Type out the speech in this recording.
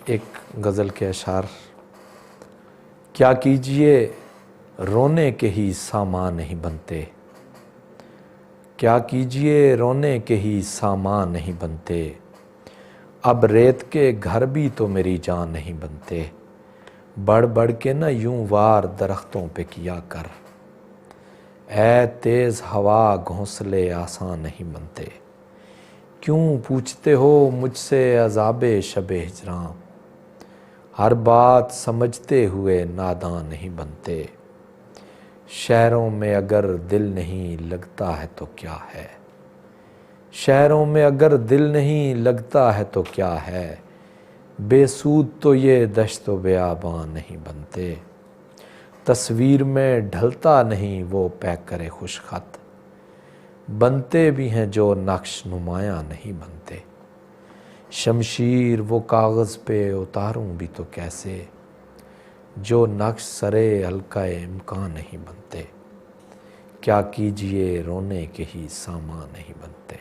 ایک غزل کے اشعار: کیا کیجئے رونے کے ہی سامان نہیں بنتے، کیا کیجئے رونے کے ہی سامان نہیں بنتے، اب ریت کے گھر بھی تو میری جان نہیں بنتے، بڑھ بڑھ کے نہ یوں وار درختوں پہ کیا کر، اے تیز ہوا گھونسلے آسان نہیں بنتے، کیوں پوچھتے ہو مجھ سے عذاب شب ہجراں، ہر بات سمجھتے ہوئے نادان نہیں بنتے، شہروں میں اگر دل نہیں لگتا ہے تو کیا ہے، شہروں میں اگر دل نہیں لگتا ہے تو کیا ہے، بے سود تو یہ دشت و بیابان نہیں بنتے، تصویر میں ڈھلتا نہیں وہ پیکر خوش خط، بنتے بھی ہیں جو نقش نمایاں نہیں بنتے، شمشیر وہ کاغذ پہ اتاروں بھی تو کیسے، جو نقش سرے حلقہ امکان نہیں بنتے، کیا کیجئے رونے کے ہی سامان نہیں بنتے۔